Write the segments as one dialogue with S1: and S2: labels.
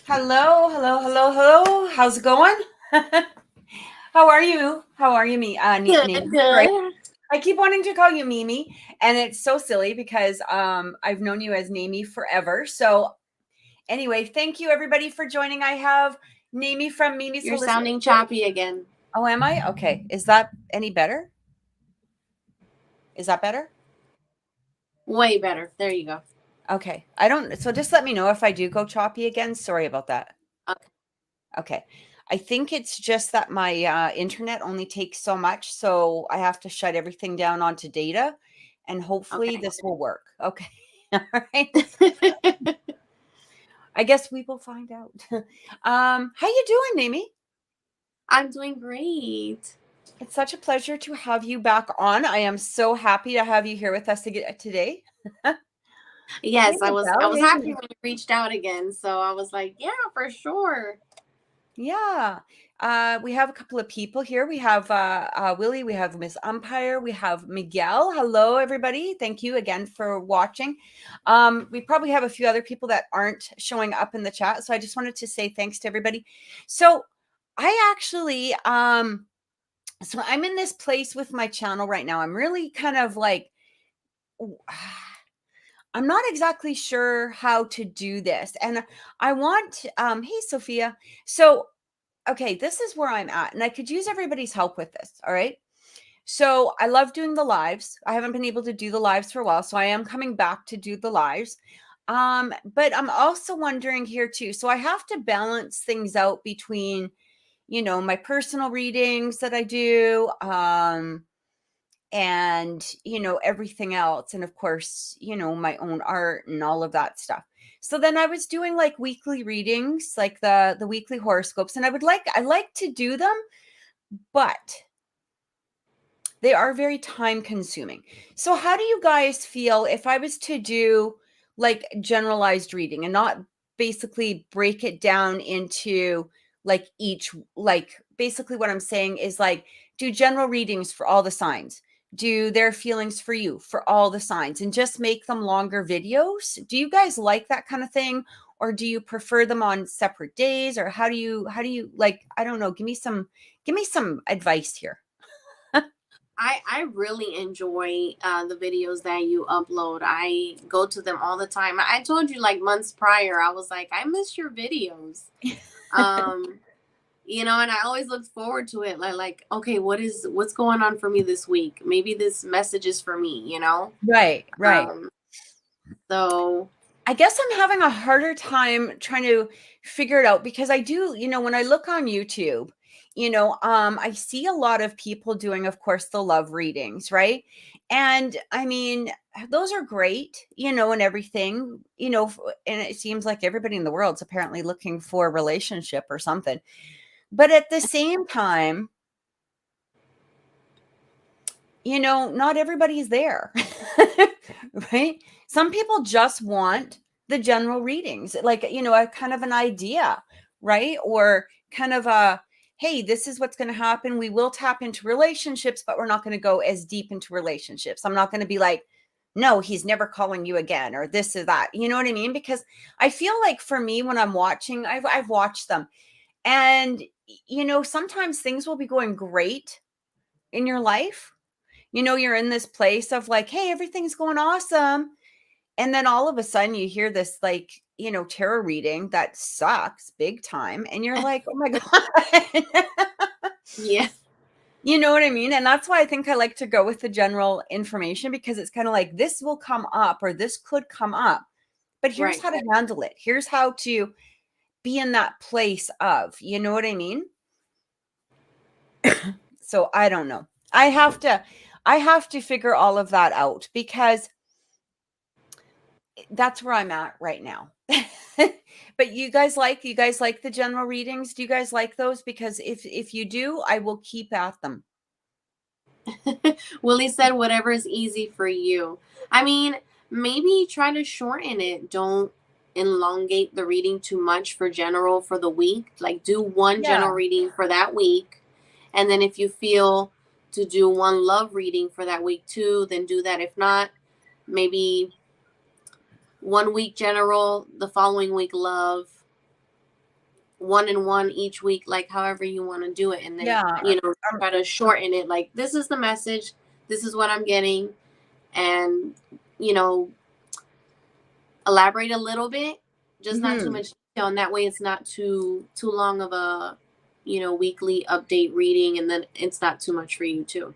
S1: Hello, hello, hello, hello. How's it going? How are you? How are you,
S2: Good,
S1: Mimi? Sorry,
S2: good.
S1: I keep wanting to call you Mimi, and it's so silly because I've known you as Nami forever. So anyway, thank you everybody for joining. I have Nami from Mimi's
S2: You're
S1: Holistic.
S2: sounding choppy again.
S1: Oh, am I? Okay. Is that any better? Is that better?
S2: Way better. There you go.
S1: Okay. I don't. So just let me know if I do go choppy again. Sorry about that.
S2: Okay.
S1: Okay. I think it's just that my internet only takes so much, so I have to shut everything down onto data, and hopefully
S2: Okay.
S1: this will work. Okay. All right. I guess we will find out. How you doing, Amy?
S2: I'm doing great.
S1: It's such a pleasure to have you back on. I am so happy to have you here with us today.
S2: Yes,
S1: Ring
S2: I
S1: a
S2: was I
S1: bell,
S2: was
S1: ring
S2: happy
S1: a
S2: when you reached out again. So I was like, yeah, for sure.
S1: Yeah. We have a couple of people here. We have Willie, we have Miss Umpire, we have Miguel. Hello, everybody. Thank you again for watching. We probably have a few other people that aren't showing up in the chat. So I just wanted to say thanks to everybody. So I actually so I'm in this place with my channel right now. I'm really kind of like I'm not exactly sure how to do this. And I want hey Sophia. So okay, this is where I'm at, and I could use everybody's help with this. All right. So I love doing the lives. I haven't been able to do the lives for a while, so I am coming back to do the lives. But I'm also wondering here too. So I have to balance things out between, my personal readings that I do, and everything else, and of course my own art and all of that stuff. So then I was doing like weekly readings, like the weekly horoscopes, and I like to do them, but they are very time consuming. So how do you guys feel if I was to do like generalized reading and not basically break it down into like each, like basically what I'm saying is like do general readings for all the signs, do their feelings for you for all the signs, and just make them longer videos? Do you guys like that kind of thing, or do you prefer them on separate days, or how do you like, I don't know, give me some advice here.
S2: I really enjoy the videos that you upload. I go to them all the time. I told you like months prior, I was like, I miss your videos. Um, and I always look forward to it. Like, okay, what's going on for me this week? Maybe this message is for me.
S1: Right.
S2: Um, so
S1: I guess I'm having a harder time trying to figure it out because I do, when I look on YouTube, I see a lot of people doing, of course, the love readings, right? And I mean, those are great, and everything, and it seems like everybody in the world's apparently looking for a relationship or something. But at the same time, not everybody's there, right? Some people just want the general readings, like, a kind of an idea, right? Or kind of a, hey, this is what's going to happen. We will tap into relationships, but we're not going to go as deep into relationships. I'm not going to be like, no, he's never calling you again, or this or that. You know what I mean? Because I feel like for me, when I'm watching, I've watched them, and, sometimes things will be going great in your life. You're in this place of like, hey, everything's going awesome. And then all of a sudden you hear this like, tarot reading that sucks big time. And you're like, oh my God.
S2: yeah,
S1: You know what I mean? And that's why I think I like to go with the general information, because it's kind of like this will come up or this could come up. But here's
S2: right.
S1: how to handle it. Here's how to be in that place of, you know what I mean? So I don't know. I have to figure all of that out, because that's where I'm at right now. But you guys like the general readings? Do you guys like those? Because if you do, I will keep at them.
S2: Willie said, whatever is easy for you. I mean, maybe try to shorten it. Don't elongate the reading too much for general for the week. Like, do one
S1: Yeah.
S2: general reading for that week. And then if you feel to do one love reading for that week too, then do that. If not, maybe one week general, the following week love. 1-in-1 each week, like however you want to do it, and then try to shorten it, like this is the message, this is what I'm getting, and elaborate a little bit, just not too much detail, and that way it's not too long of a weekly update reading, and then it's not too much for you too.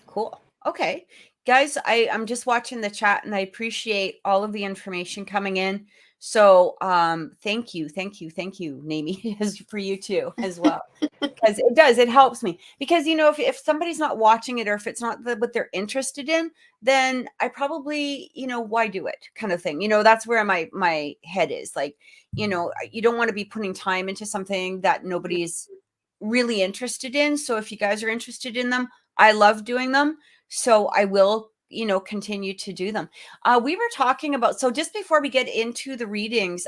S1: Cool. Okay. Guys, I'm just watching the chat and I appreciate all of the information coming in. So thank you, Nami, for you too as well. Because it helps me. Because if somebody's not watching it, or if it's not what they're interested in, then I probably, why do it, kind of thing. That's where my head is. Like, you don't want to be putting time into something that nobody's really interested in. So if you guys are interested in them, I love doing them. So I will, continue to do them. We were talking about, so just before we get into the readings,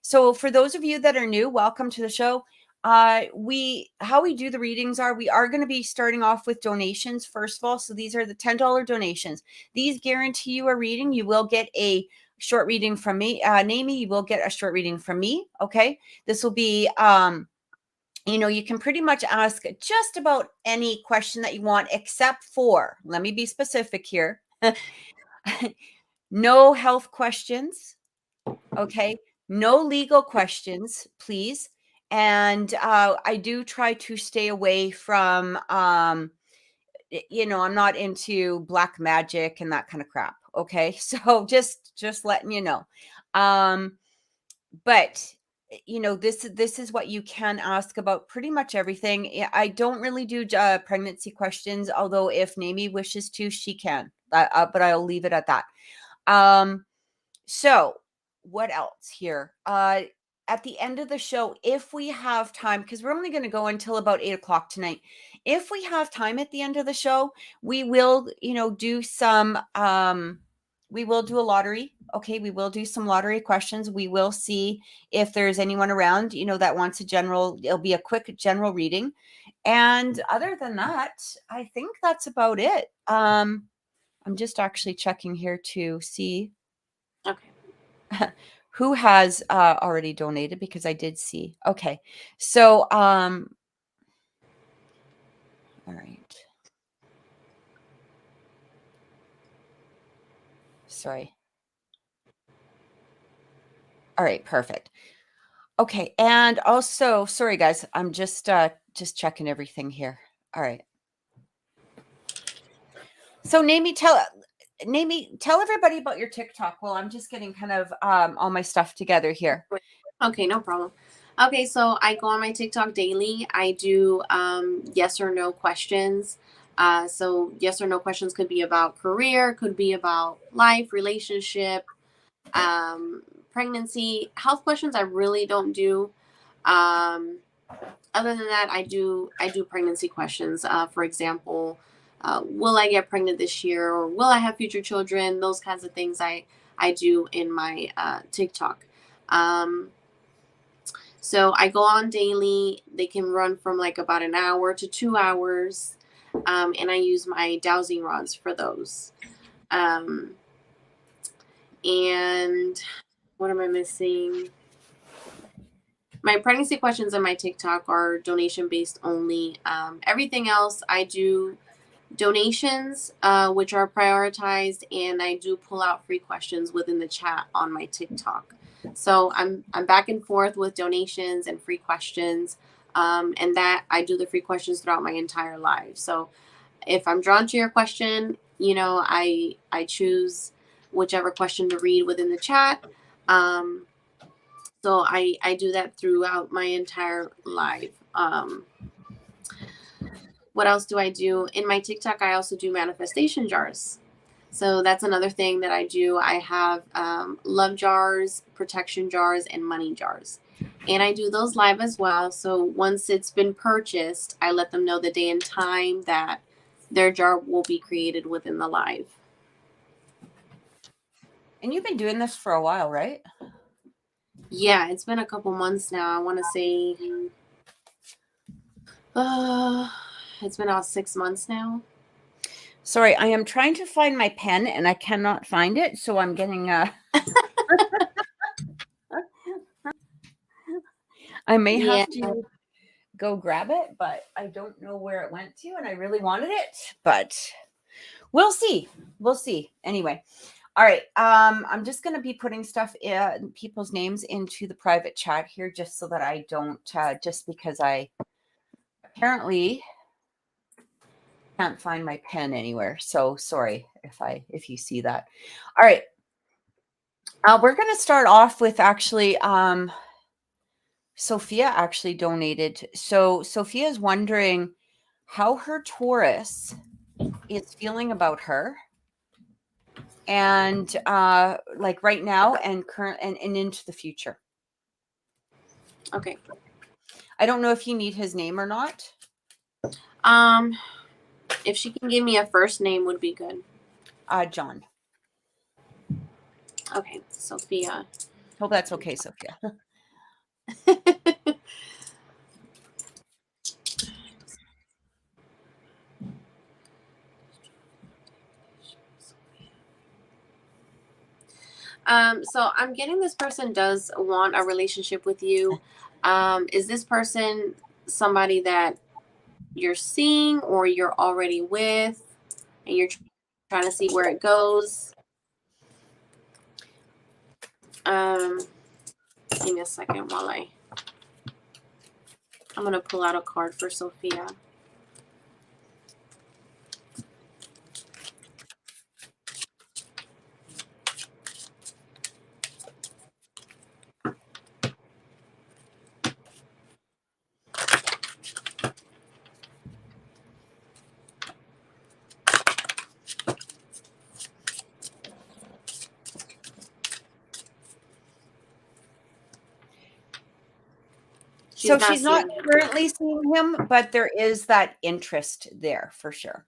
S1: so for those of you that are new, welcome to the show. How we do the readings are, we are going to be starting off with donations first of all. So these are the $10 donations. These guarantee you a reading. You will get a short reading from me. Nami, you will get a short reading from me. Okay. This will be, you can pretty much ask just about any question that you want, except for, let me be specific here, no health questions. Okay. No legal questions, please. And I do try to stay away from, I'm not into black magic and that kind of crap. Okay. So just letting you know. But this is what you can ask about pretty much everything. I don't really do pregnancy questions, although if Nami wishes to, she can. But I'll leave it at that. So what else here? At the end of the show, if we have time, because we're only going to go until about 8:00 tonight. If we have time at the end of the show, we will, do some, we will do a lottery. Okay. We will do some lottery questions. We will see if there's anyone around, that wants it'll be a quick general reading. And other than that, I think that's about it. I'm just actually checking here to see.
S2: Okay.
S1: Who has already donated, because I did see. Okay. So all right. Sorry. All right, perfect. Okay, and also, sorry guys, I'm just checking everything here. All right. So Nami, tell everybody about your TikTok. Well, I'm just getting kind of all my stuff together here.
S2: Okay, no problem. Okay, so I go on my TikTok daily. I do yes or no questions. So yes or no questions could be about career, could be about life, relationship, pregnancy. Health questions I really don't do. Other than that, I do pregnancy questions. For example, will I get pregnant this year, or will I have future children? Those kinds of things I do in my TikTok. So I go on daily. They can run from like about an hour to 2 hours. And I use my dowsing rods for those. And what am I missing? My pregnancy questions on my TikTok are donation based only. Everything else I do donations, which are prioritized, and I do pull out free questions within the chat on my TikTok. So I'm back and forth with donations and free questions, and that I do the free questions throughout my entire life. So if I'm drawn to your question, I choose whichever question to read within the chat. So I do that throughout my entire life. What else do I do? In my TikTok, I also do manifestation jars. So that's another thing that I do. I have love jars, protection jars, and money jars. And I do those live as well. So once it's been purchased, I let them know the day and time that their jar will be created within the live.
S1: And you've been doing this for a while, right?
S2: Yeah, it's been a couple months now. I want to say it's been about 6 months now.
S1: Sorry, I am trying to find my pen and I cannot find it, so I'm getting I may
S2: Yeah.
S1: have to go grab it, but I don't know where it went to, and I really wanted it, but we'll see. We'll see. Anyway. All right. I'm just going to be putting stuff in people's names into the private chat here, just so that I don't, just because I apparently can't find my pen anywhere. So sorry if you see that. All right. We're going to start off with actually, Sophia actually donated. So Sophia is wondering how her Taurus is feeling about her, and like right now and current and into the future.
S2: Okay.
S1: I don't know if you need his name or not.
S2: If she can give me a first name would be good.
S1: John.
S2: Okay, Sophia.
S1: Hope that's okay, Sophia.
S2: So I'm getting this person does want a relationship with you. Is this person somebody that you're seeing or you're already with and you're trying to see where it goes? Give me a second while I'm going to pull out a card for Sophia.
S1: So she's not currently seeing him, but there is that interest there for sure.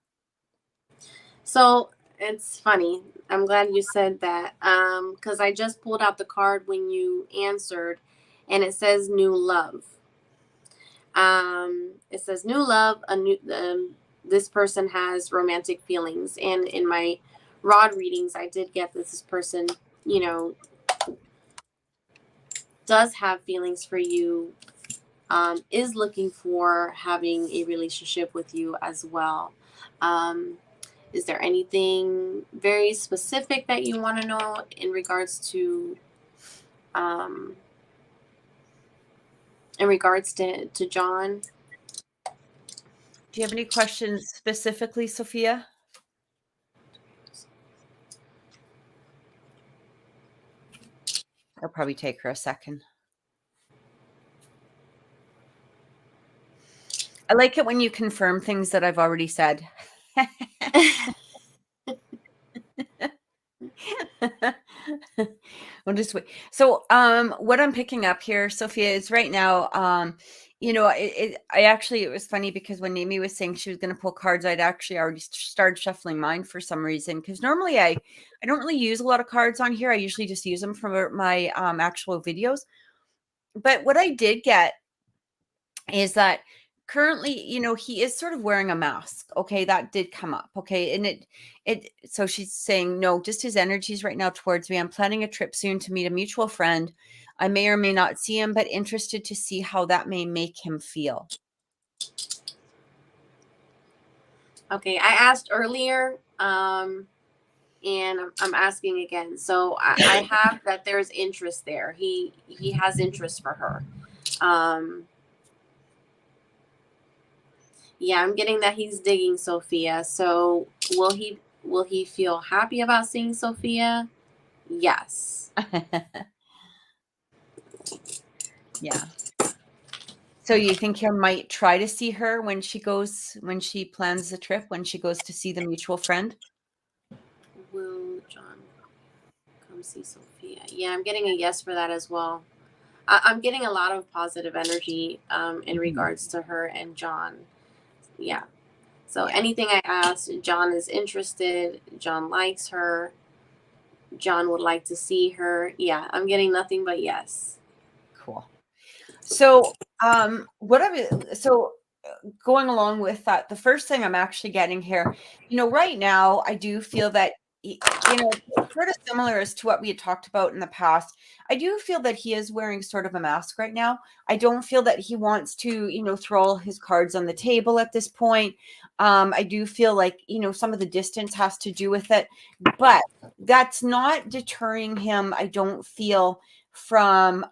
S2: So it's funny. I'm glad you said that, because I just pulled out the card when you answered, and it says new love. It says new love. This person has romantic feelings, and in my rod readings, I did get this person, does have feelings for you. Is looking for having a relationship with you as well. Is there anything very specific that you want to know in regards to John?
S1: Do you have any questions specifically, Sophia? It'll probably take her a second. I like it when you confirm things that I've already said. We'll just wait. So, what I'm picking up here, Sophia, is right now, it was funny because when Amy was saying she was going to pull cards, I'd actually already started shuffling mine for some reason. Because normally I don't really use a lot of cards on here. I usually just use them for my actual videos. But what I did get is that currently, he is sort of wearing a mask. Okay, that did come up. Okay, and so she's saying, no, just his energies right now towards me. I'm planning a trip soon to meet a mutual friend. I may or may not see him, but interested to see how that may make him feel.
S2: Okay, I asked earlier, and I'm asking again. So I have that there's interest there. He has interest for her. Yeah, I'm getting that he's digging Sophia. So will he feel happy about seeing Sophia? Yes.
S1: Yeah. So you think he might try to see her when she plans the trip, when she goes to see the mutual friend?
S2: Will John come see Sophia? Yeah, I'm getting a yes for that as well. I'm getting a lot of positive energy in regards to her and John. Yeah. So anything I asked, John is interested. John likes her. John would like to see her. Yeah, I'm getting nothing but yes.
S1: Cool. So, going along with that, the first thing I'm actually getting here, right now, I do feel that you know, it's sort of similar as to what we had talked about in the past. I do feel that he is wearing sort of a mask right now. I don't feel that he wants to, you know, throw all his cards on the table at this point. I do feel like, you know, some of the distance has to do with it, but that's not deterring him, I don't feel, from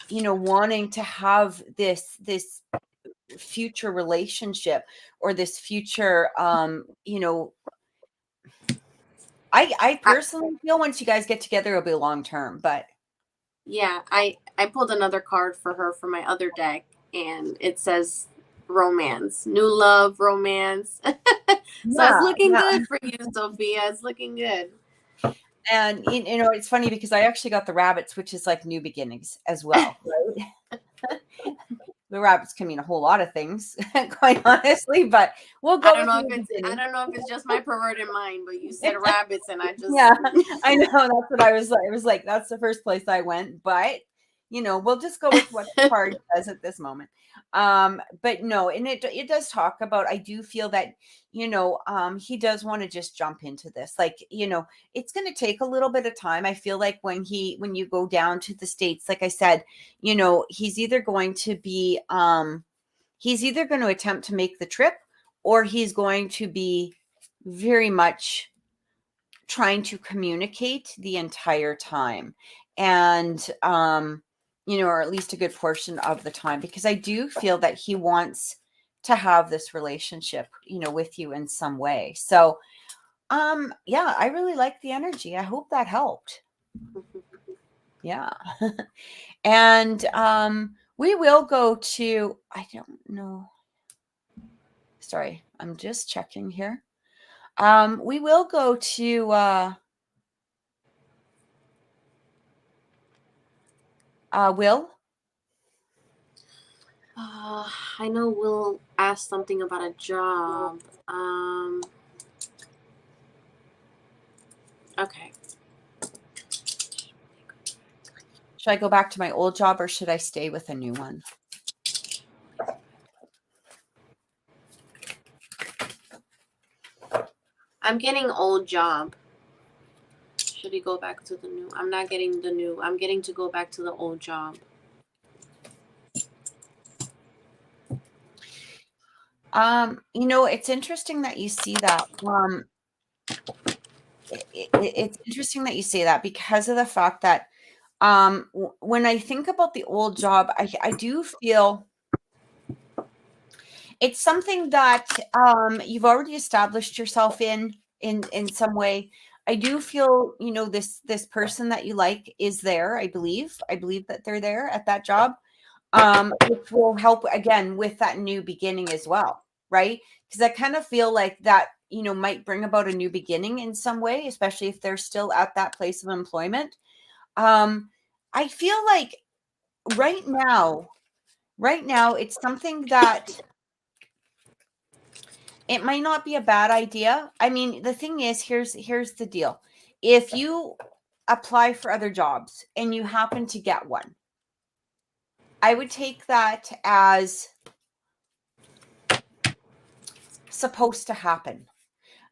S1: you know, wanting to have this future relationship or this future you know, I personally feel once you guys get together, it'll be long term, but
S2: yeah, I pulled another card for her from my other deck, and it says romance, new love, romance. So it's looking good for you, Sophia. It's looking good.
S1: And you know, it's funny because I actually got the rabbits, which is like new beginnings as well, right? The rabbits can mean a whole lot of things, quite honestly, but we'll go with new beginnings.
S2: I don't know if it's just my perverted mind, but you said rabbits, and I just
S1: Yeah, I know, that's what I was like. It was like, that's the first place I went, but you know, we'll just go with what the card says at this moment. But no, and it does talk about, I do feel that, you know, he does want to just jump into this. Like, you know, it's going to take a little bit of time. I feel like when you go down to the States, like I said, you know, he's either going to attempt to make the trip, or he's going to be very much trying to communicate the entire time. And you know, or at least a good portion of the time, because I do feel that he wants to have this relationship, you know, with you in some way. So yeah, I really like the energy. I hope that helped. Yeah. And we will go to, I don't know, sorry, I'm just checking here. We will go to Will.
S2: I know Will asked something about a job. Okay.
S1: Should I go back to my old job or should I stay with a new one?
S2: I'm getting old job. Should he go back to the new? I'm not getting the new. I'm getting to go back to the old job.
S1: You know, it's interesting that you see that. It's interesting that you say that, because of the fact that when I think about the old job, I do feel it's something that you've already established yourself in some way. I do feel, you know, this person that you like is there. I believe that they're there at that job, which will help again with that new beginning as well, right? Because I kind of feel like that, you know, might bring about a new beginning in some way, especially if they're still at that place of employment. I feel like right now, it's something that it might not be a bad idea. I mean, the thing is, here's the deal. If you apply for other jobs and you happen to get one, I would take that as supposed to happen.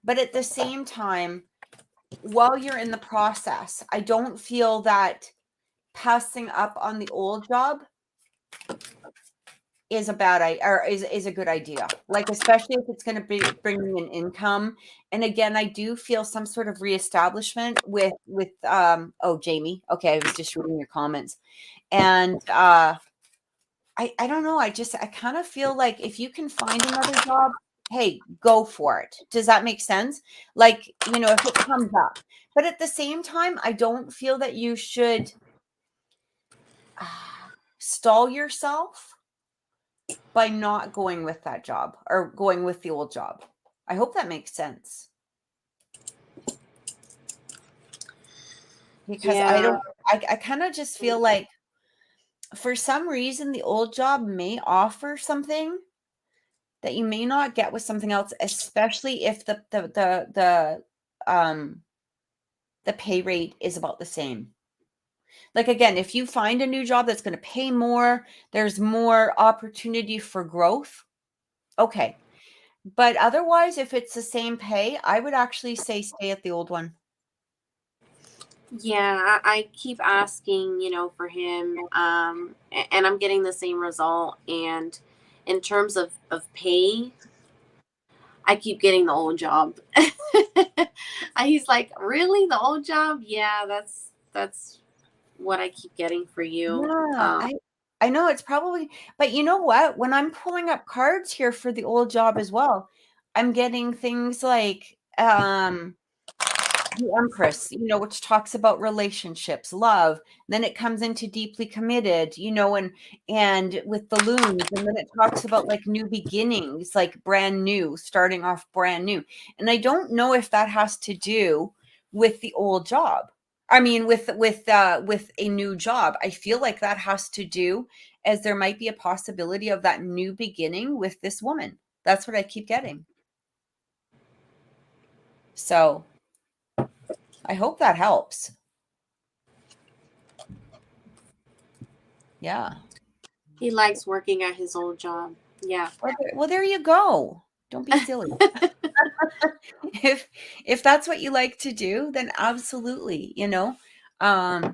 S1: But at the same time, while you're in the process, I don't feel that passing up on the old job is a bad idea, or is a good idea. Like, especially if it's going to be bringing in income. And again, I do feel some sort of reestablishment with oh, Jamie. Okay, I was just reading your comments. And I don't know. I kind of feel like if you can find another job, hey, go for it. Does that make sense? Like, you know, if it comes up. But at the same time, I don't feel that you should stall yourself by not going with that job or going with the old job. I hope that makes sense. Because I kind of just feel like for some reason the old job may offer something that you may not get with something else, especially if the pay rate is about the same. Like, again, if you find a new job that's going to pay more, there's more opportunity for growth. Okay. But otherwise, if it's the same pay, I would actually say stay at the old one.
S2: Yeah, I keep asking, for him, and I'm getting the same result. And in terms of pay, I keep getting the old job. He's like, really, the old job? Yeah, that's what I keep getting for you.
S1: Yeah, I know it's probably, but you know what? When I'm pulling up cards here for the old job as well, I'm getting things like the Empress, which talks about relationships, love. Then it comes into deeply committed, and with the loons, and then it talks about like new beginnings, like brand new, starting off brand new. And I don't know if that has to do with the old job. I mean, with a new job. I feel like that has to do, as there might be a possibility of that new beginning with this woman. That's what I keep getting. So I hope that helps. Yeah.
S2: He likes working at his old job. Yeah.
S1: Well, there you go. Don't be silly. If that's what you like to do, then absolutely, but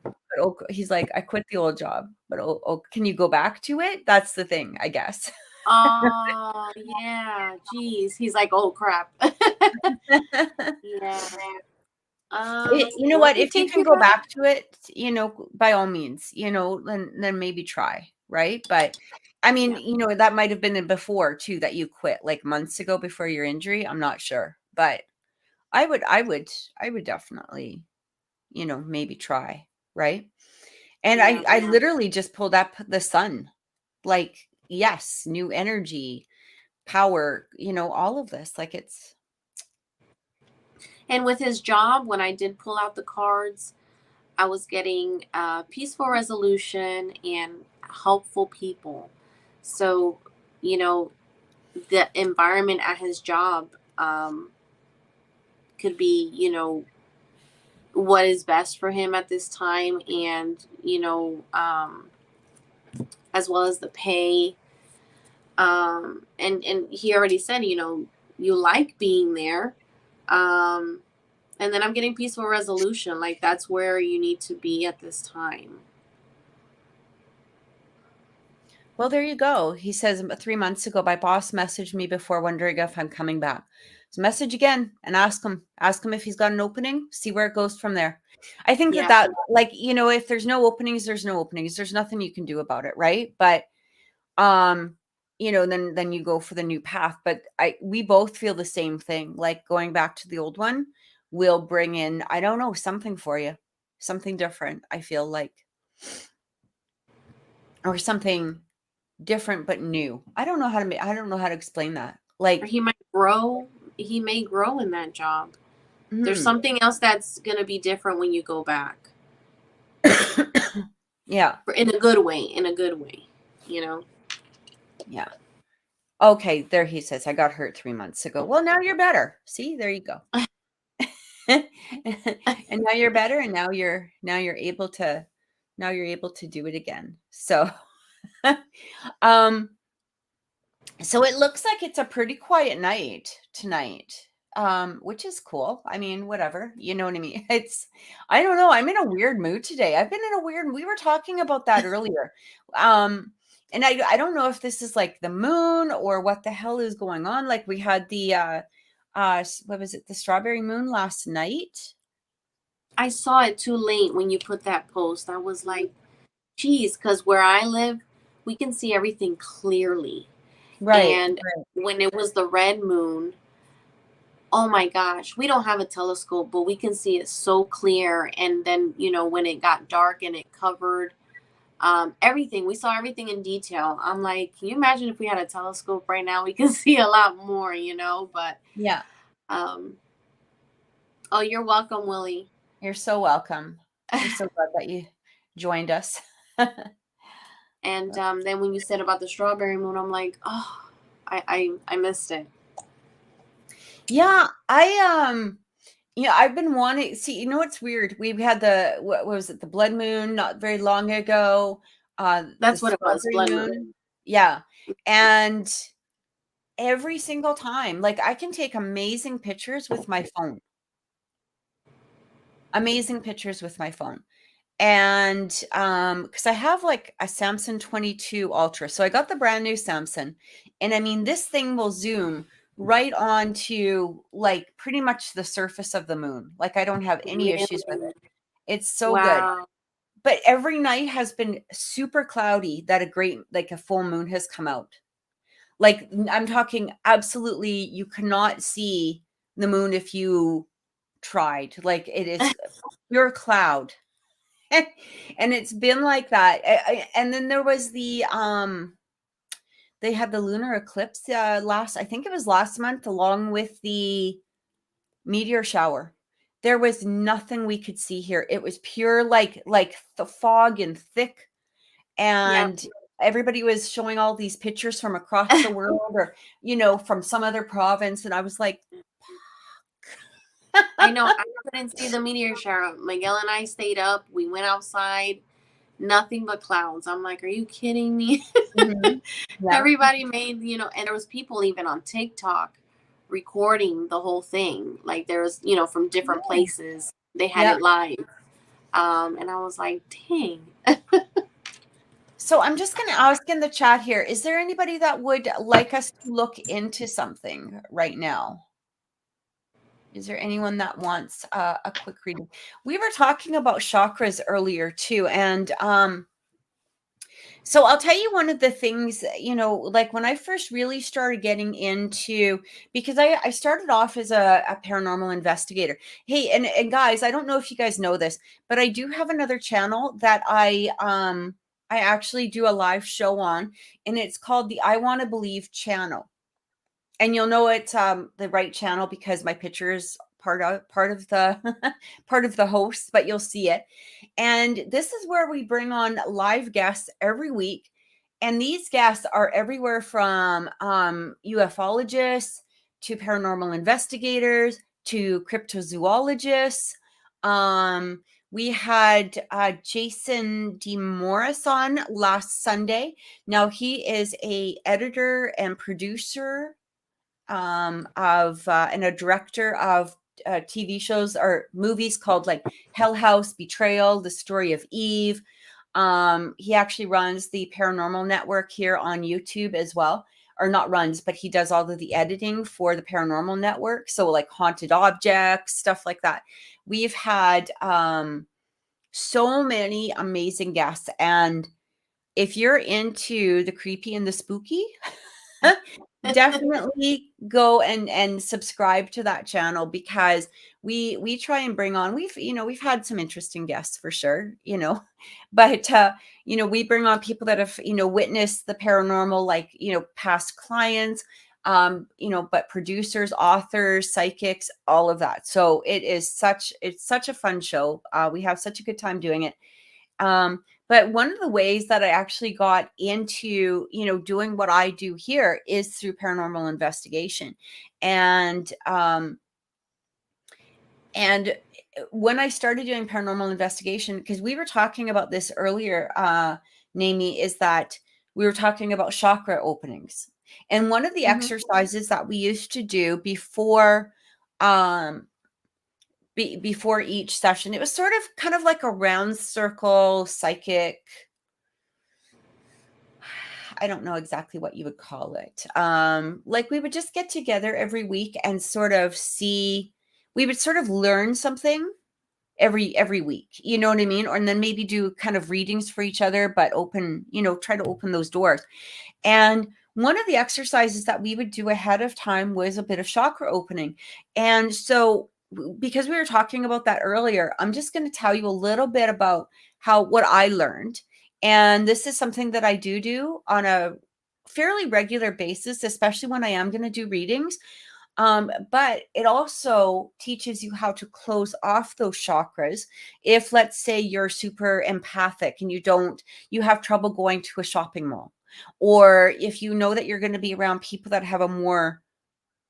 S1: he's like, I quit the old job, but can you go back to it? That's the thing, I guess.
S2: Oh, yeah. Geez. He's like, oh, crap. Yeah.
S1: You know
S2: Let
S1: what?
S2: me
S1: If you
S2: take
S1: can
S2: you
S1: go
S2: back.
S1: back to it, by all means, then maybe try, right? But I mean,
S2: Yeah.
S1: that might have been before too that you quit like months ago before your injury. I'm not sure, but I would definitely, maybe try, right? And
S2: Yeah.
S1: I literally just pulled up the sun. Like, yes, new energy, power, all of this. Like it's
S2: And with his job, when I did pull out the cards, I was getting peaceful resolution and helpful people. So, the environment at his job could be, what is best for him at this time, and, as well as the pay. And he already said, you like being there. Um, and then I'm getting peaceful resolution. Like, that's where you need to be at this time.
S1: Well, there you go. He says 3 months ago, my boss messaged me before wondering if I'm coming back. So message again and ask him if he's got an opening, see where it goes from there. I think
S2: Yeah.
S1: that like, if there's no openings, there's no openings. There's nothing you can do about it, right? But then you go for the new path. But we both feel the same thing. Like going back to the old one will bring in, I don't know, something for you, something different. I feel like, or something different but new. I don't know how to explain that.
S2: Or
S1: Like,
S2: he might grow. He may grow in that job. There's
S1: mhm.
S2: something else that's going to be different when you go back.
S1: Yeah.
S2: In a good way. In a good way.
S1: Yeah. Okay, there he says, I got hurt 3 months ago. Well, now you're better. See, there you go. And now you're better, and now you're able to do it again. So um so it looks like it's a pretty quiet night tonight, which is cool. I mean, whatever, you know what I mean. I don't know, I'm in a weird mood today. I've been in a weird, we were talking about that earlier. And I don't know if this is like the moon or what the hell is going on. Like we had the what was it, the strawberry moon last night.
S2: I saw it too late when you put that post. I was like, geez, because where I live, we can see everything clearly.
S1: Right.
S2: And when it was the red moon, oh my gosh, we don't have a telescope, but we can see it so clear. And then, when it got dark and it covered everything, we saw everything in detail. I'm like, can you imagine if we had a telescope right now? We can see a lot more, but
S1: Yeah.
S2: um, oh, you're welcome, Willie.
S1: You're so welcome. I'm so glad that you joined us.
S2: And then when you said about the strawberry moon, I'm like, oh, I missed it.
S1: Yeah, I've been wanting, see, it's weird. We had the, what was it, the blood moon not very long ago. The
S2: That's what it was,
S1: strawberry
S2: blood
S1: moon.
S2: moon.
S1: Yeah. And every single time. Like, I can take amazing pictures with my phone. Amazing pictures with my phone. And because I have like a Samsung 22 Ultra. So I got the brand new Samsung. And I mean, this thing will zoom right onto like pretty much the surface of the moon. Like, I don't have any issues with
S2: Really?
S1: it. It's so good.
S2: Wow.
S1: But every night has been super cloudy that a full moon has come out. Like, I'm talking absolutely, you cannot see the moon if you tried. Like, it is pure cloud. And it's been like that. And then there was they had the lunar eclipse I think it was last month, along with the meteor shower. There was nothing we could see here. It was pure like the fog and thick,
S2: Yeah.
S1: and everybody was showing all these pictures from across the world, or from some other province, and I was like,
S2: I know. I couldn't see the meteor shower. Miguel and I stayed up. We went outside. Nothing but clouds. I'm like, are you kidding me?
S1: mhm. Yeah.
S2: Everybody made, and there was people even on TikTok recording the whole thing. Like, there was, from different places. They had
S1: Yeah.
S2: it live. And I was like, dang.
S1: So I'm just going to ask in the chat here, is there anybody that would like us to look into something right now? Is there anyone that wants a quick reading? We were talking about chakras earlier too. And so I'll tell you one of the things, like when I first really started getting into, because I started off as a paranormal investigator. Hey, and guys, I don't know if you guys know this, but I do have another channel that I actually do a live show on, and it's called the I Want to Believe channel. And you'll know it's the right channel because my picture is part of the part of the host, but you'll see it. And this is where we bring on live guests every week. And these guests are everywhere from ufologists to paranormal investigators to cryptozoologists. We had Jason D. Morris on last Sunday. Now he is a editor and producer of and a director of TV shows or movies called like Hell House, Betrayal, The Story of Eve. He actually runs the Paranormal Network here on YouTube as well, or not runs, but he does all of the editing for the Paranormal Network. So like haunted objects, stuff like that. We've had so many amazing guests, and if you're into the creepy and the spooky, definitely go and subscribe to that channel, because we try and bring on, we've had some interesting guests for sure, but we bring on people that have witnessed the paranormal, like past clients, but producers, authors, psychics, all of that. So it's such a fun show. We have such a good time doing it. But one of the ways that I actually got into, doing what I do here is through paranormal investigation. And when I started doing paranormal investigation, because we were talking about this earlier, Namie, is that we were talking about chakra openings. And one of the exercises that we used to do before before each session, it was sort of kind of like a round circle psychic, I don't know exactly what you would call it. Like we would just get together every week and sort of we would sort of learn something every week, you know what I mean? Or and then maybe do kind of readings for each other, but try to open those doors. And one of the exercises that we would do ahead of time was a bit of chakra opening. And so because we were talking about that earlier, I'm just going to tell you a little bit about what I learned. And this is something that I do on a fairly regular basis, especially when I am going to do readings. But it also teaches you how to close off those chakras. If, let's say, you're super empathic and you have trouble going to a shopping mall, or if you know that you're going to be around people that have a more,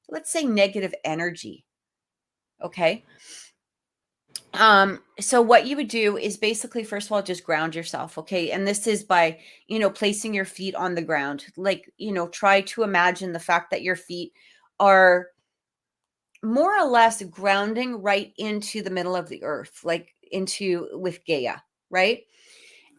S1: let's say, negative energy. Okay. So what you would do is basically, first of all, just ground yourself. Okay. And this is by, placing your feet on the ground. Like, try to imagine the fact that your feet are more or less grounding right into the middle of the earth, like into with Gaia, right?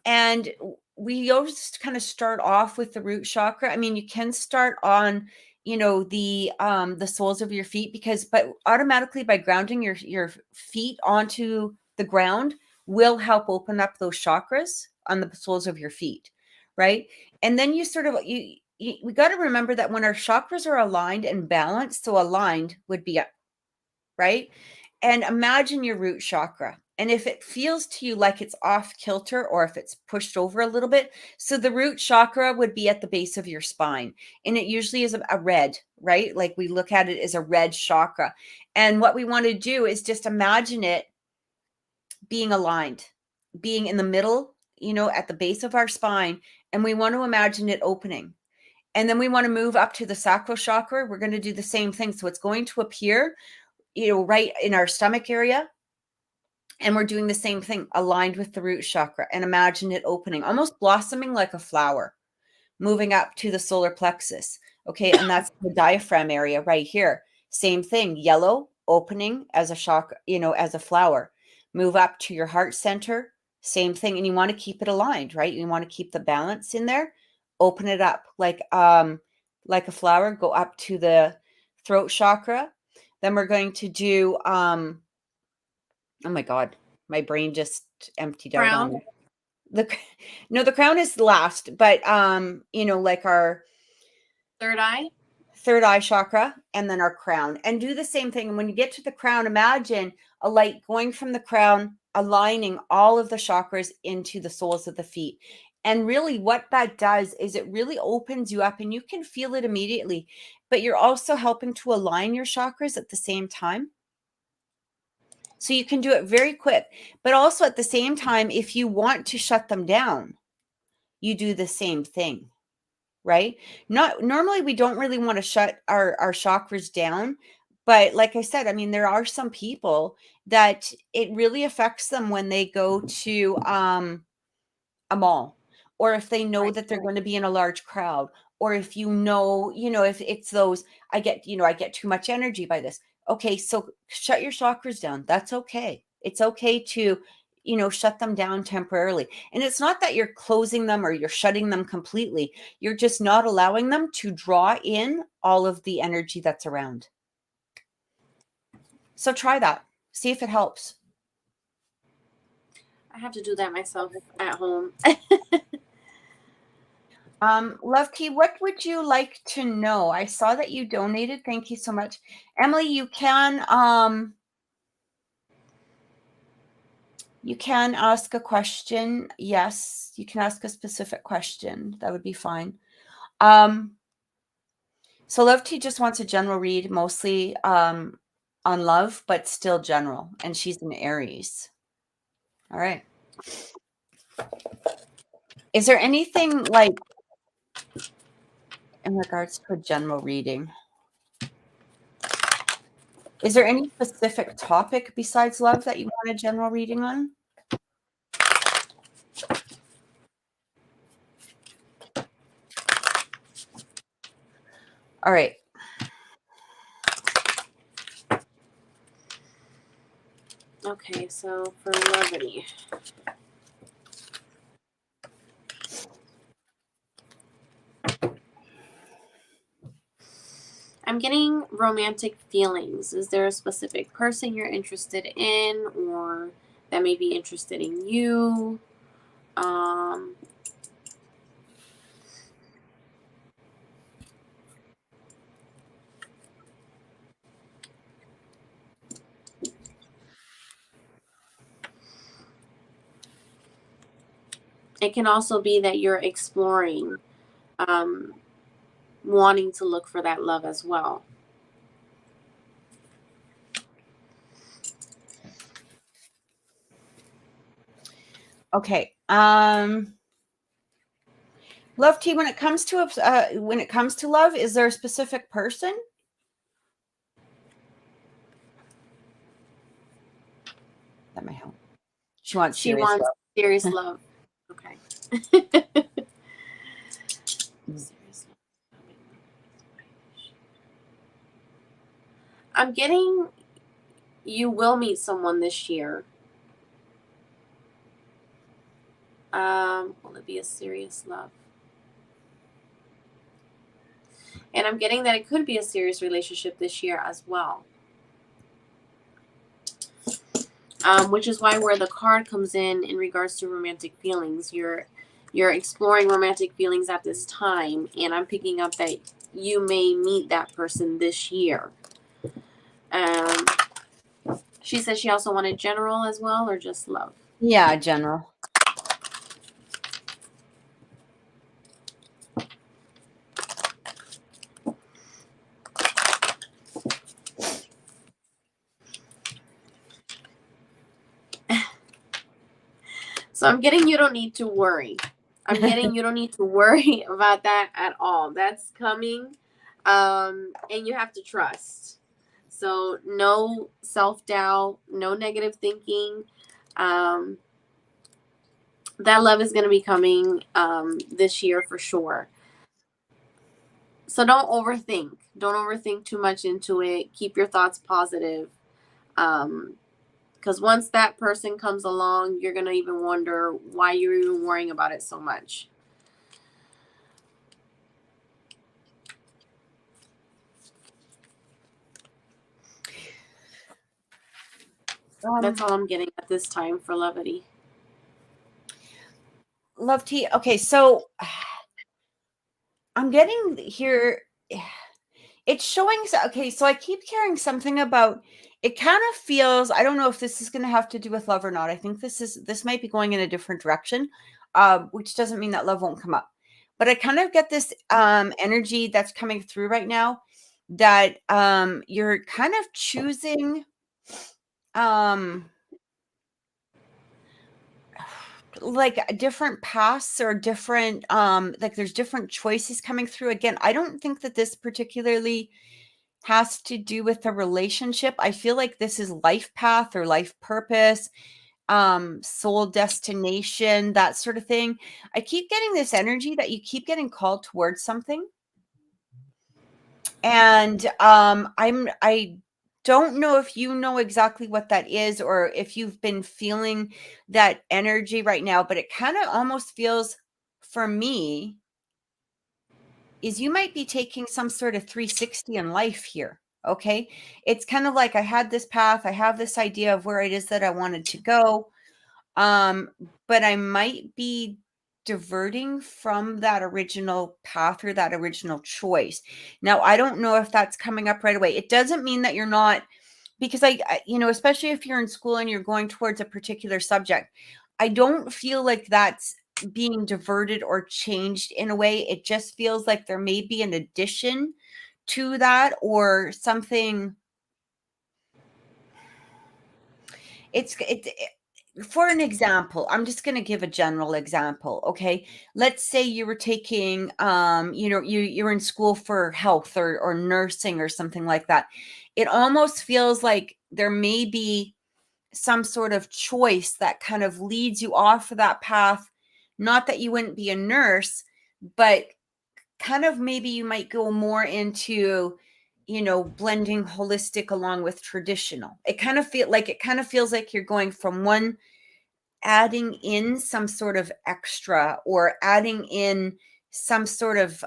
S1: And we always kind of start off with the root chakra. I mean, you can start on, the soles of your feet, but automatically by grounding your feet onto the ground will help open up those chakras on the soles of your feet, right? And then you sort of we got to remember that when our chakras are aligned and balanced, so aligned would be up, right? And imagine your root chakra. And if it feels to you like it's off kilter or if it's pushed over a little bit, so the root chakra would be at the base of your spine. And it usually is a red, right? Like we look at it as a red chakra. And what we want to do is just imagine it being aligned, being in the middle, at the base of our spine. And we want to imagine it opening. And then we want to move up to the sacral chakra. We're going to do the same thing. So it's going to appear right in our stomach area. And we're doing the same thing, aligned with the root chakra, and imagine it opening, almost blossoming like a flower, moving up to the solar plexus. Okay. And that's the diaphragm area right here. Same thing, yellow, opening as a chakra, as a flower. Move up to your heart center. Same thing. And you want to keep it aligned, right? You want to keep the balance in there. Open it up like a flower. Go up to the throat chakra. Then we're going to do oh my God, my brain just emptied out on
S2: Crown.
S1: me. The crown is last, but like our
S2: Third eye.
S1: third eye chakra, and then our crown. And do the same thing. And when you get to the crown, imagine a light going from the crown, aligning all of the chakras into the soles of the feet. And really what that does is it really opens you up, and you can feel it immediately, but you're also helping to align your chakras at the same time. So you can do it very quick, but also at the same time, if you want to shut them down, you do the same thing, right? Not normally we don't really want to shut our chakras down, but like I said, I mean, there are some people that it really affects them when they go to a mall, or if they know that they're going to be in a large crowd, or if if it's those, I get too much energy by this. Okay, so shut your chakras down. That's okay. It's okay to, shut them down temporarily. And it's not that you're closing them or you're shutting them completely. You're just not allowing them to draw in all of the energy that's around. So try that. See if it helps.
S2: I have to do that myself at home.
S1: Love Key, what would you like to know? I saw that you donated. Thank you so much. Emily, you can ask a question. Yes, you can ask a specific question. That would be fine. So Love Tea just wants a general read, mostly on love, but still general. And she's an Aries. All right. Is there anything like in regards to a general reading? Is there any specific topic besides love that you want a general reading on? All right.
S2: Okay, so for levity. I'm getting romantic feelings. Is there a specific person you're interested in, or that may be interested in you? It can also be that you're exploring, wanting to look for that love as well.
S1: Okay. Love Tea, when it comes to love, is there a specific person? my help. She wants
S2: She
S1: serious
S2: wants
S1: love.
S2: serious love. Okay. I'm getting you will meet someone this year. Will it be a serious love? And I'm getting that it could be a serious relationship this year as well. Which is why where the card comes in regards to romantic feelings, you're exploring romantic feelings at this time, and I'm picking up that you may meet that person this year. She said she also wanted general as well, or just love?
S1: Yeah, general.
S2: So I'm getting you don't need to worry. I'm getting you don't need to worry about that at all. That's coming. And you have to trust. So no self-doubt, no negative thinking. That love is going to be coming this year for sure. So don't overthink. Don't overthink too much into it. Keep your thoughts positive. Because once that person comes along, you're going to even wonder why you're even worrying about it so much. That's all I'm getting at this time for levity.
S1: Love tea. Okay, so I'm getting here. It's showing. Okay, so I keep hearing something about. It kind of feels. I don't know if this is going to have to do with love or not. I think this might be going in a different direction, which doesn't mean that love won't come up. But I kind of get this energy that's coming through right now that you're kind of choosing like different paths or different like there's different choices coming through. Again, I don't think that this particularly has to do with a relationship. I feel like this is life path or life purpose, soul destination, that sort of thing. I keep getting this energy that you keep getting called towards something. And I don't know if you know exactly what that is or if you've been feeling that energy right now, but it kind of almost feels for me is you might be taking some sort of 360 in life here. Okay. It's kind of like I had this path, I have this idea of where it is that I wanted to go. But I might be diverting from that original path or that original choice. Now, I don't know if that's coming up right away. It doesn't mean that you're not, because I especially if you're in school and you're going towards a particular subject, I don't feel like that's being diverted or changed in a way. It just feels like there may be an addition to that or something. For an example, I'm just going to give a general example. Okay. Let's say you were taking, you're in school for health or nursing or something like that. It almost feels like there may be some sort of choice that kind of leads you off of that path. Not that you wouldn't be a nurse, but kind of maybe you might go more into, blending holistic along with traditional. It kind of feels like you're going from one, adding in some sort of extra or adding in some sort of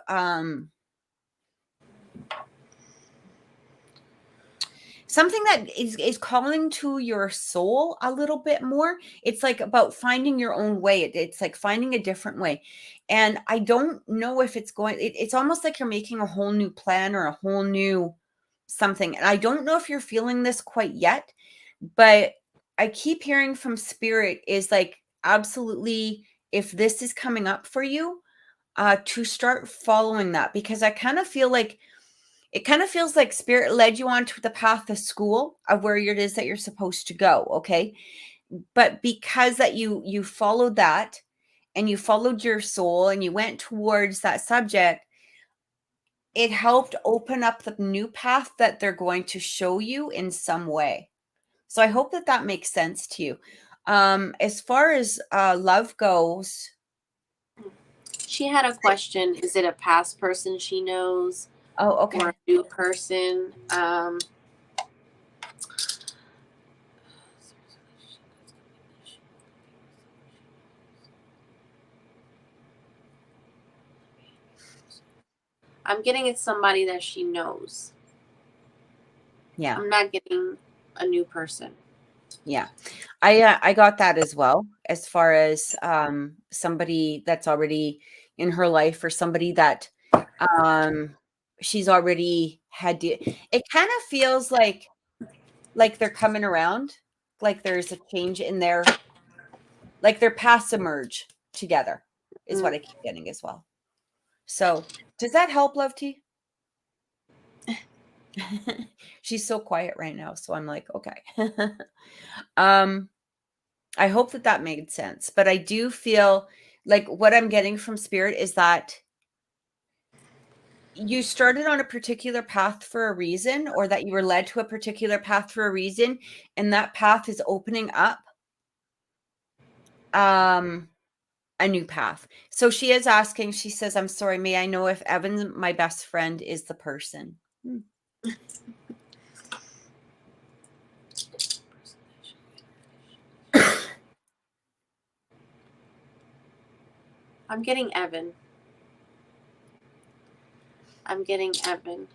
S1: something that is calling to your soul a little bit more. It's like about finding your own way. It's like finding a different way. And I don't know if it's it's almost like you're making a whole new plan or a whole new something. And I don't know if you're feeling this quite yet, but I keep hearing from spirit is like, absolutely, if this is coming up for you, to start following that, because I kind of feel like it kind of feels like spirit led you onto the path of school of where it is that you're supposed to go. Okay. But because that you followed that and you followed your soul and you went towards that subject, it helped open up the new path that they're going to show you in some way. So I hope that that makes sense to you. As far as love goes,
S2: She had a question. Is it a past person she knows
S1: oh,
S2: or
S1: okay.
S2: a new person? I'm getting it's somebody that she knows.
S1: Yeah.
S2: I'm not getting a new person.
S1: Yeah. I got that as well, as far as somebody that's already in her life, or somebody that she's already had to, it kind of feels like they're coming around, like there's a change in their, like their paths emerge together, is what I keep getting as well. So does that help, Love Tea? She's so quiet right now, so I'm like, okay. I hope that that made sense, but I do feel like what I'm getting from Spirit is that you started on a particular path for a reason, or that you were led to a particular path for a reason, and that path is opening up a new path. So she is asking, she says, I'm sorry, may I know if Evan, my best friend, is the person?
S2: I'm getting Evan. I'm getting Evan.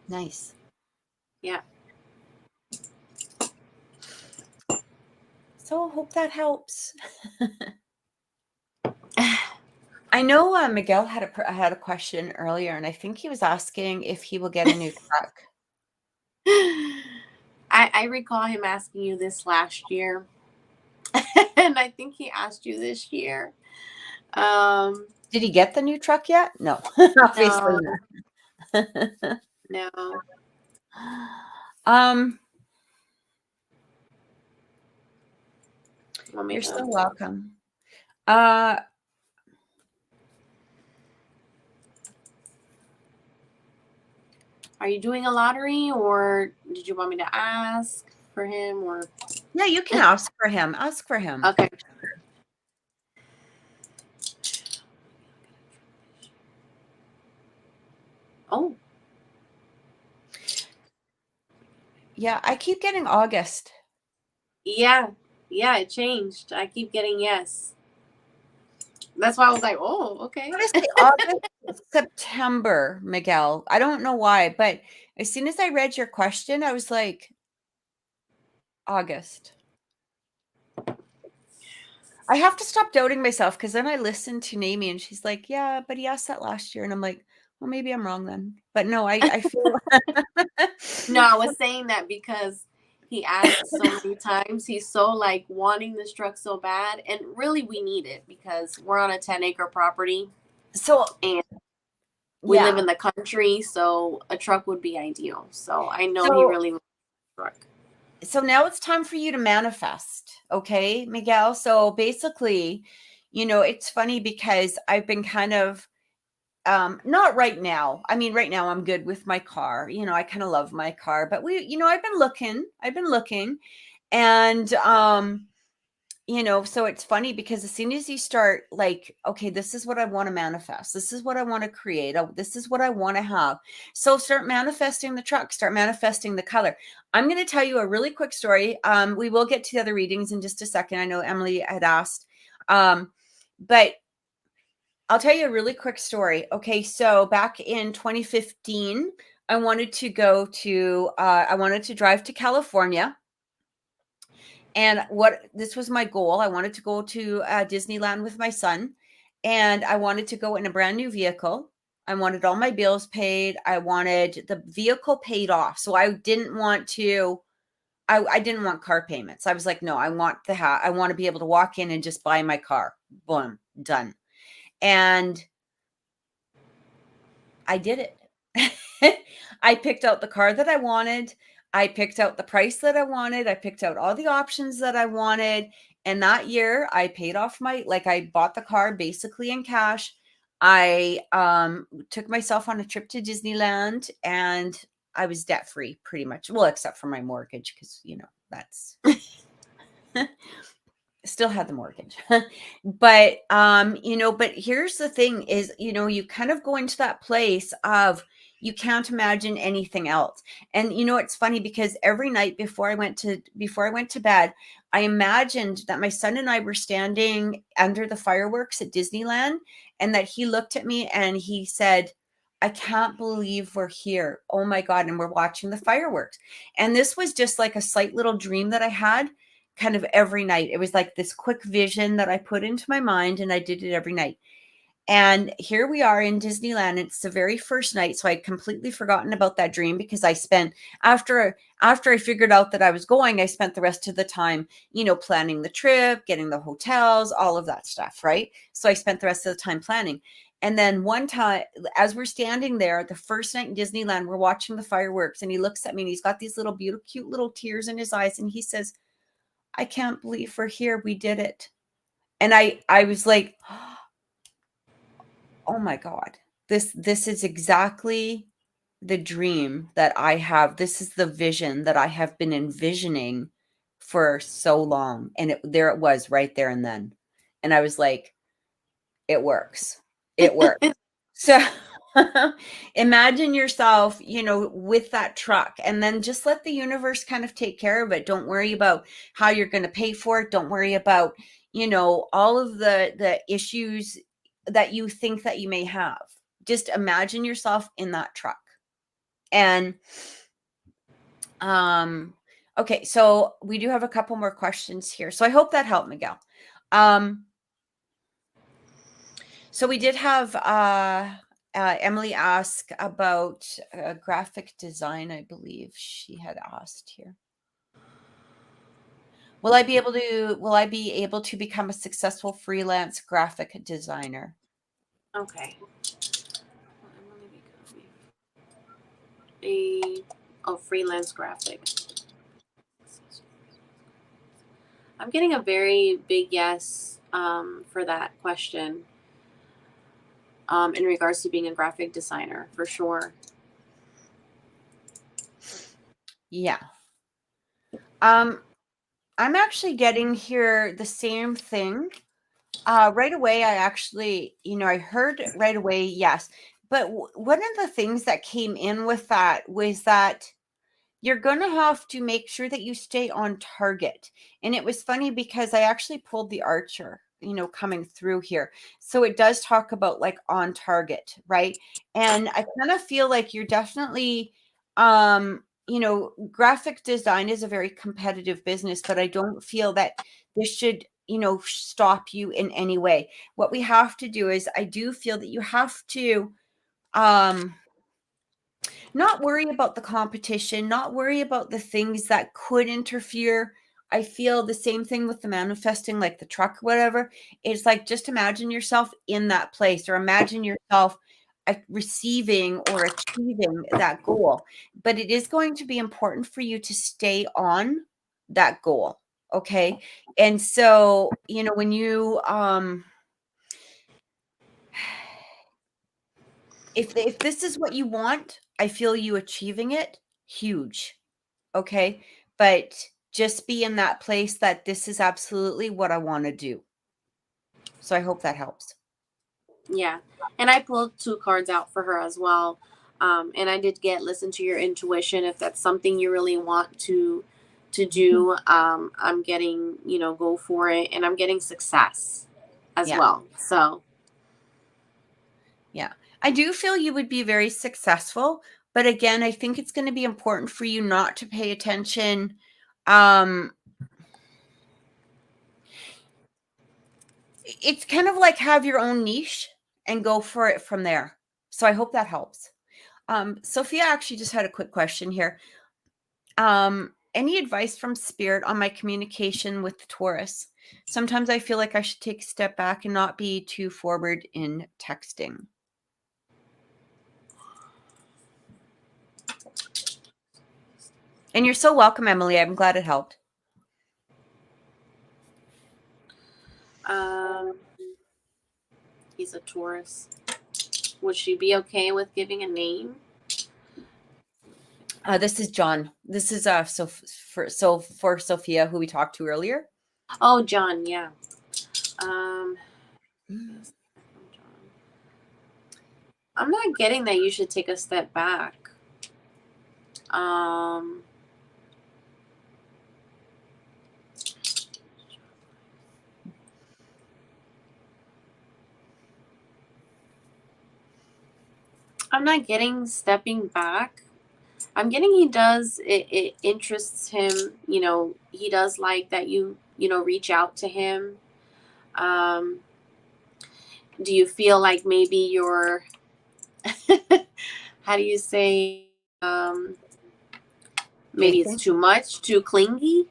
S1: Nice.
S2: Yeah.
S1: So I hope that helps. I know Miguel had a question earlier, and I think he was asking if he will get a new truck.
S2: I recall him asking you this last year. And I think he asked you this year.
S1: Did he get the new truck yet? No, obviously
S2: no,
S1: not.
S2: no.
S1: You're
S2: To...
S1: so welcome.
S2: Are you doing a lottery, or did you want me to ask for him? Or
S1: yeah, you can ask for him. Ask for him.
S2: Okay. Oh.
S1: Yeah, I keep getting August.
S2: Yeah, it changed. I keep getting yes. That's why I was like, oh, okay.
S1: Honestly, August, September, Miguel. I don't know why, but as soon as I read your question, I was like, August. I have to stop doubting myself, because then I listened to Naomi and she's like, yeah, but he asked that last year. And I'm like, well, maybe I'm wrong then. But no, I feel.
S2: No, I was saying that because he asked so many times. He's so like wanting this truck so bad. And really, we need it because we're on a 10-acre property.
S1: So,
S2: and we live in the country. So a truck would be ideal. So I know he really wants a truck.
S1: So now it's time for you to manifest. Okay, Miguel. So basically, it's funny because I've been kind of, not right now. I mean, right now I'm good with my car. I kind of love my car, but I've been looking and, so it's funny because as soon as you start like, okay, this is what I want to manifest. This is what I want to create. Oh, this is what I want to have. So start manifesting the truck, start manifesting the color. I'm going to tell you a really quick story. We will get to the other readings in just a second. I know Emily had asked, but I'll tell you a really quick story. Okay. So back in 2015, I wanted to drive to California. And this was my goal. I wanted to go to Disneyland with my son, and I wanted to go in a brand new vehicle. I wanted all my bills paid. I wanted the vehicle paid off. So I didn't want I didn't want car payments. I was like, no, I want I want to be able to walk in and just buy my car. Boom, done. And I did it. I picked out the car that I wanted. I picked out the price that I wanted. I picked out all the options that I wanted. And that year I paid off I bought the car basically in cash. I took myself on a trip to Disneyland, and I was debt free pretty much. Well, except for my mortgage, because, you know, that's still had the mortgage. But, you know, but here's the thing is, you know, you kind of go into that place of you can't imagine anything else. And, you know, it's funny because every night before I went to bed, I imagined that my son and I were standing under the fireworks at Disneyland, and that he looked at me and he said, I can't believe we're here. Oh my God. And we're watching the fireworks. And this was just like a slight little dream that I had kind of every night. It was like this quick vision that I put into my mind, and I did it every night. And here we are in Disneyland. It's the very first night. So I'd completely forgotten about that dream because I spent after I figured out that I was going, I spent the rest of the time, you know, planning the trip, getting the hotels, all of that stuff, right? So I spent the rest of the time planning. And then one time, as we're standing there, the first night in Disneyland, we're watching the fireworks, and he looks at me and he's got these little beautiful, cute little tears in his eyes. And he says, I can't believe we're here. We did it. And I was like, oh my God, this is exactly the dream that I have. This is the vision that I have been envisioning for so long. And there it was right there and then. And I was like, it works. It works. So imagine yourself, you know, with that truck, and then just let the universe kind of take care of it. Don't worry about how you're going to pay for it. Don't worry about, you know, all of the issues that you think that you may have. Just imagine yourself in that truck. And okay, so we do have a couple more questions here. So I hope that helped, Miguel. So we did have Emily ask about graphic design. I believe she had asked here. Will I be able to become a successful freelance graphic designer?
S2: Okay. Freelance graphic. I'm getting a very big yes for that question. In regards to being a graphic designer, for sure.
S1: Yeah. I'm actually getting here the same thing. Right away, I actually, you know, I heard right away, yes. But one of the things that came in with that was that you're going to have to make sure that you stay on target. And it was funny because I actually pulled the Archer, you know, coming through here. So it does talk about like on target, right? And I kind of feel like you're definitely, you know, graphic design is a very competitive business, but I don't feel that this should, you know, stop you in any way. What we have to do is I do feel that you have to, not worry about the competition, not worry about the things that could interfere. I feel the same thing with the manifesting, like the truck or whatever. It's like just imagine yourself in that place, or imagine yourself receiving or achieving that goal. But it is going to be important for you to stay on that goal. Okay. And so, you know, when you if this is what you want, I feel you achieving it, huge. Okay. But just be in that place that this is absolutely what I want to do. So I hope that helps.
S2: Yeah. And I pulled 2 cards out for her as well. And I did get listen to your intuition. If that's something you really want to do, I'm getting, you know, go for it. And I'm getting success as
S1: Yeah.
S2: well. So
S1: Yeah. I do feel you would be very successful. But again, I think it's going to be important for you not to pay attention. It's kind of like have your own niche and go for it from there. So I hope that helps. Sophia actually just had a quick question here. Any advice from spirit on my communication with the Taurus? Sometimes I feel like I should take a step back and not be too forward in texting. And you're so welcome, Emily. I'm glad it helped.
S2: he's a Taurus. Would she be okay with giving a name?
S1: This is John. This is for Sophia, who we talked to earlier.
S2: Oh, John, yeah. I'm not getting that you should take a step back. I'm not getting stepping back. I'm getting it interests him, he does like that you reach out to him. Do you feel like maybe you're, how do you say, maybe it's too much, too clingy?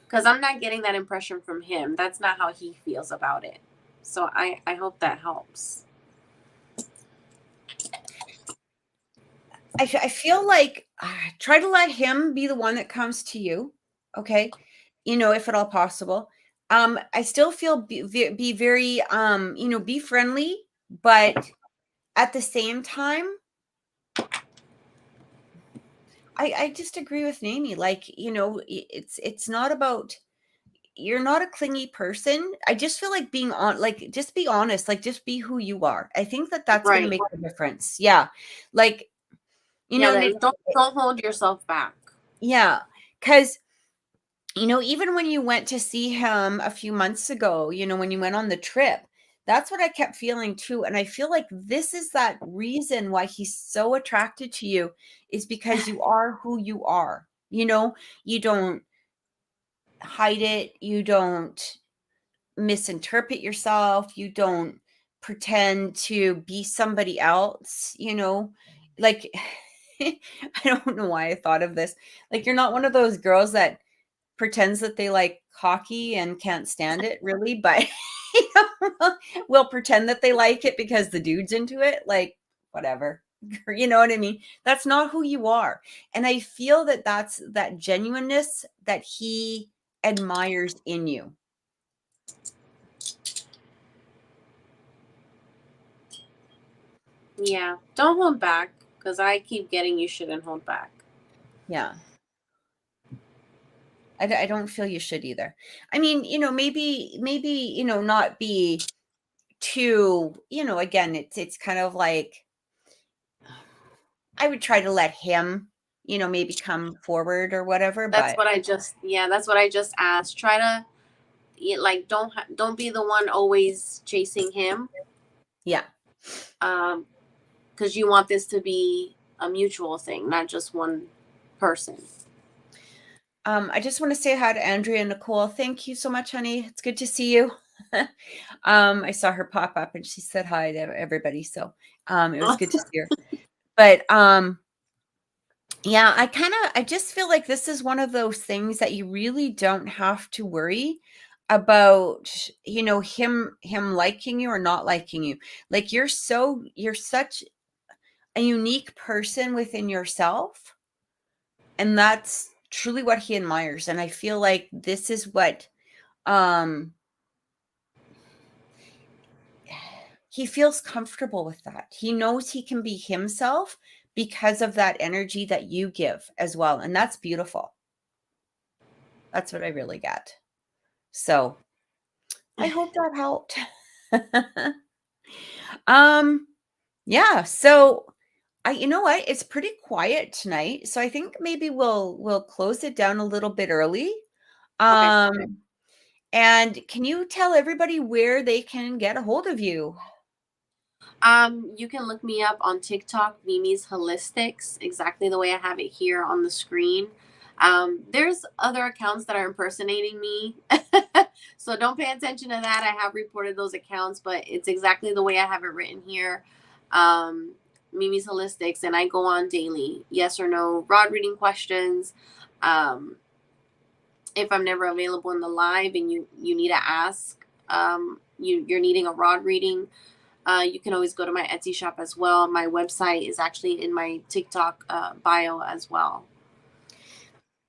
S2: Because I'm not getting that impression from him. That's not how he feels about it. So I hope that helps.
S1: I feel like try to let him be the one that comes to you. Okay. If at all possible. I still feel be very, be friendly, but at the same time, I just agree with Naomi. Like, it's not about, you're not a clingy person. I just feel like being on, like, just be honest, like, just be who you are. I think that's going to make a difference. Yeah. Like,
S2: don't hold yourself back.
S1: Yeah. Cause even when you went to see him a few months ago, when you went on the trip, that's what I kept feeling too. And I feel like this is that reason why he's so attracted to you, is because you are who you are. You don't hide it. You don't misinterpret yourself. You don't pretend to be somebody else, like, I don't know why I thought of this. Like, you're not one of those girls that pretends that they like hockey and can't stand it really, but will pretend that they like it because the dude's into it, like, whatever. You know what I mean? That's not who you are. And I feel that that's that genuineness that he admires in you.
S2: Yeah. Don't hold back, because I keep getting you shouldn't hold back.
S1: Yeah. I don't feel you should either. I mean, maybe, not be too, again, it's kind of like, I would try to let him, maybe come forward or whatever,
S2: That's
S1: but
S2: what I just asked. Try to, like, don't be the one always chasing him.
S1: yeah.
S2: Because you want this to be a mutual thing, not just one person.
S1: I just want to say hi to Andrea and Nicole. Thank you so much, honey. It's good to see you. I saw her pop up and she said hi to everybody. So it was good to see her. But yeah, I just feel like this is one of those things that you really don't have to worry about, him liking you or not liking you. Like, you're such a unique person within yourself, and that's truly what he admires. And I feel like this is what he feels comfortable with. That he knows he can be himself because of that energy that you give as well, and that's beautiful. That's what I really get. So I hope that helped. Yeah, so you know what, it's pretty quiet tonight, so I think maybe we'll close it down a little bit early.
S2: Okay.
S1: And can you tell everybody where they can get a hold of you?
S2: You can look me up on TikTok, Mimi's Holistics, exactly the way I have it here on the screen. There's other accounts that are impersonating me, so don't pay attention to that. I have reported those accounts, but it's exactly the way I have it written here. Mimi's Holistics, and I go on daily, yes or no rod reading questions. If I'm never available in the live and you need to ask, you're needing a rod reading, you can always go to my Etsy shop as well. My website is actually in my TikTok bio as well.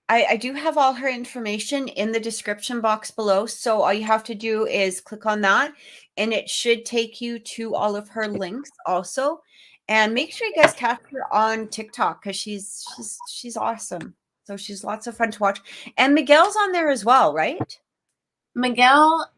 S1: I do have all her information in the description box below. So all you have to do is click on that and it should take you to all of her links also. And make sure you guys catch her on TikTok because she's awesome. So she's lots of fun to watch. And Miguel's on there as well, right?
S2: Miguel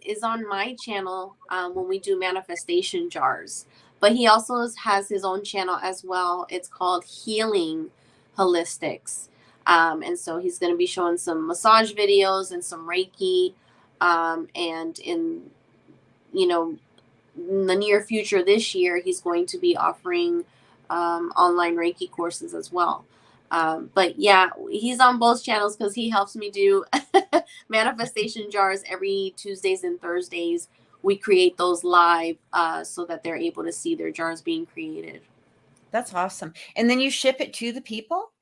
S2: is on my channel when we do manifestation jars, but he also has his own channel as well. It's called Healing Holistics. And so he's going to be showing some massage videos and some Reiki. And in, you know, in the near future this year, he's going to be offering online Reiki courses as well. But yeah, he's on both channels because he helps me do manifestation jars every Tuesdays and Thursdays. We create those live so that they're able to see their jars being created.
S1: That's awesome. And then you ship it to the people?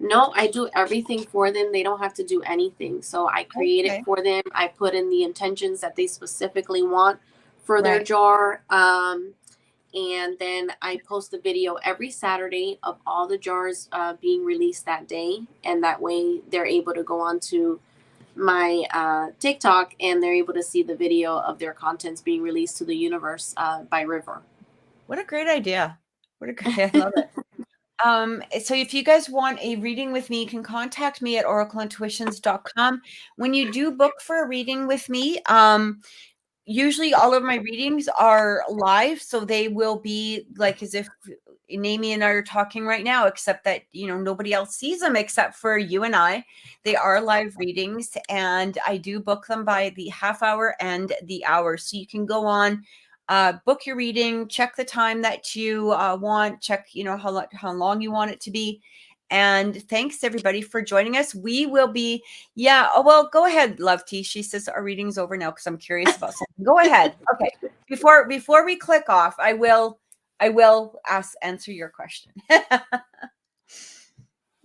S2: No, I do everything for them. They don't have to do anything. So I create it for them. I put in the intentions that they specifically want for their jar. And then I post a video every Saturday of all the jars being released that day. And that way they're able to go on to my TikTok and they're able to see the video of their contents being released to the universe by River.
S1: What a great idea. What a great, I love it. So if you guys want a reading with me, you can contact me at oracleintuitions.com. When you do book for a reading with me, usually all of my readings are live, so they will be like as if Amy and I are talking right now, except that, you know, nobody else sees them except for you and I. They are live readings, and I do book them by the half hour and the hour. So you can go on, book your reading, check the time that you want, check, you know, how long you want it to be. And thanks everybody for joining us. We will be, oh, well, go ahead, Love T. She says our reading's over now because I'm curious about something. Go ahead. Okay. Before we click off, I will answer your question.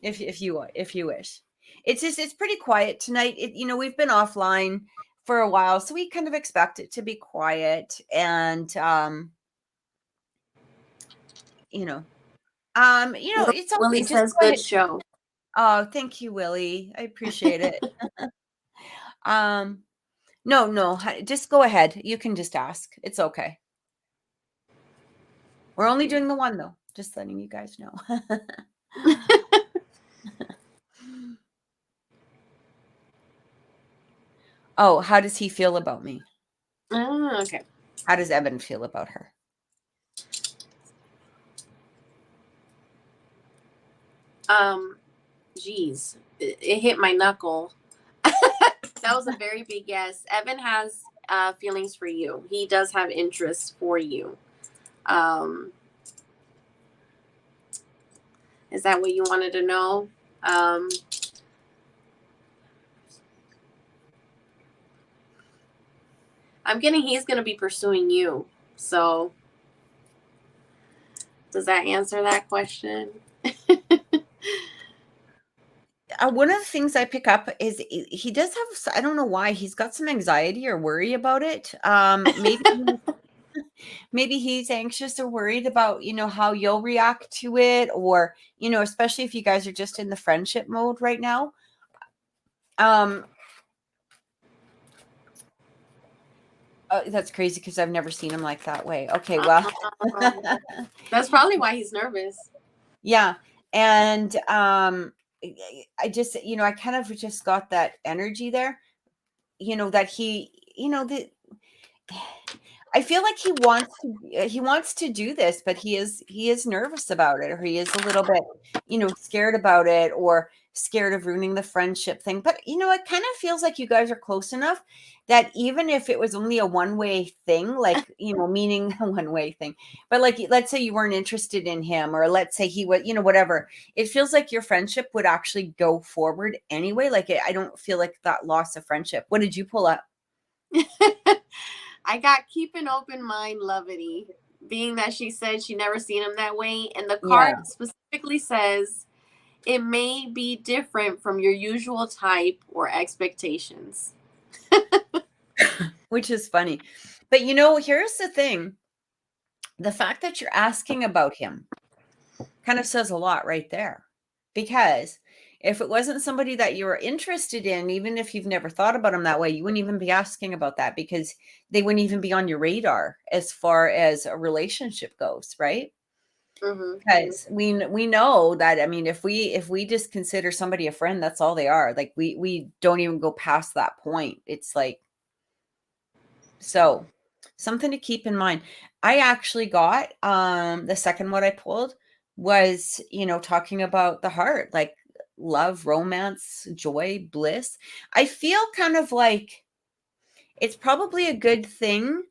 S1: if you wish. It's pretty quiet tonight. You know, we've been offline for a while, so we kind of expect it to be quiet, and it's okay.
S2: Willie says good show.
S1: Oh, thank you, Willie. I appreciate it. No, just go ahead. You can just ask. It's okay. We're only doing the one though. Just letting you guys know. Oh, how does he feel about me?
S2: Oh, okay.
S1: How does Evan feel about her?
S2: Geez, it hit my knuckle. That was a very big yes. Evan has feelings for you. He does have interest for you. Is that what you wanted to know? I'm getting he's going to be pursuing you. So does that answer that question?
S1: One of the things I pick up is he does have, I don't know why, he's got some anxiety or worry about it. Maybe he's anxious or worried about, you know, how you'll react to it, or, you know, especially if you guys are just in the friendship mode right now. That's crazy because I've never seen him like that way. Okay, well.
S2: That's probably why he's nervous.
S1: Yeah. And I just, you know, I kind of just got that energy there, you know, that he, you know, I feel like he wants to do this, but he is nervous about it, or he is a little bit, you know, scared about it, or scared of ruining the friendship thing. But, you know, it kind of feels like you guys are close enough that even if it was only a one-way thing, like, you know, meaning a one-way thing, but like, let's say you weren't interested in him, or let's say he would, you know, whatever, it feels like your friendship would actually go forward anyway. Like, I don't feel like that loss of friendship. What did you pull up?
S2: I got keep an open mind, Lovity, being that she said she never seen him that way. And the card specifically says it may be different from your usual type or expectations.
S1: Which is funny. But, you know, here's the thing. The fact that you're asking about him kind of says a lot right there. Because if it wasn't somebody that you were interested in, even if you've never thought about him that way, you wouldn't even be asking about that, because they wouldn't even be on your radar as far as a relationship goes, right? Because we know that, I mean, if we just consider somebody a friend, that's all they are. Like we don't even go past that point. It's like, so something to keep in mind. I actually got the second one I pulled was, talking about the heart, like love, romance, joy, bliss. I feel kind of like it's probably a good thing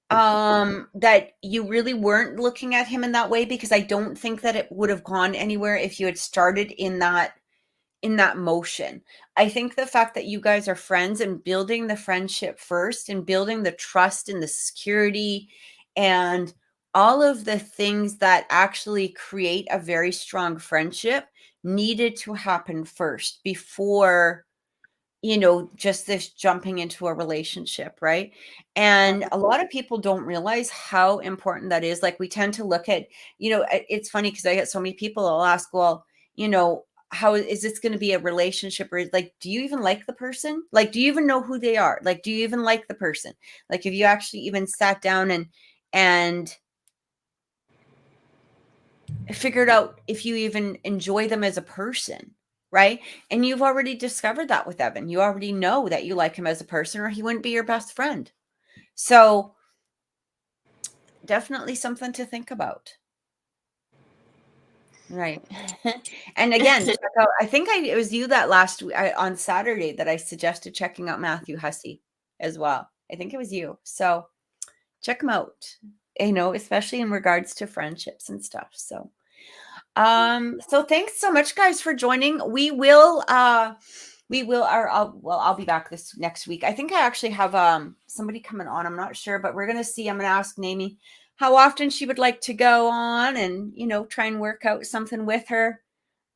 S1: that you really weren't looking at him in that way, because I don't think that it would have gone anywhere if you had started in that motion. I think the fact that you guys are friends and building the friendship first and building the trust and the security and all of the things that actually create a very strong friendship needed to happen first before, just this jumping into a relationship, right? And a lot of people don't realize how important that is. Like, we tend to look at, it's funny because I get so many people that'll ask, well, how is this going to be a relationship? Or like, do you even like the person? Like, do you even know who they are? Like, do you even like the person? Like, if you actually even sat down and figured out if you even enjoy them as a person, right? And you've already discovered that with Evan. You already know that you like him as a person, or he wouldn't be your best friend. So definitely something to think about. Right. And again, check out, I think it was you that last on Saturday that I suggested checking out Matthew Hussey as well. I think it was you. So check him out, especially in regards to friendships and stuff. So thanks so much, guys, for joining. I'll be back this next week. I think I actually have somebody coming on. I'm not sure, but we're gonna see. I'm gonna ask Naomi how often she would like to go on and try and work out something with her.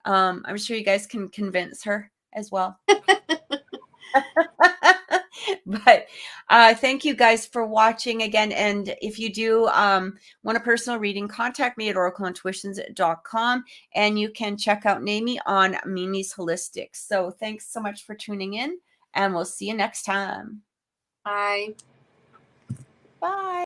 S1: I'm sure you guys can convince her as well. But thank you guys for watching again. And if you do want a personal reading, contact me at oracleintuitions.com, and you can check out Naomi on Mimi's Holistics. So thanks so much for tuning in, and we'll see you next time.
S2: Bye.
S1: Bye.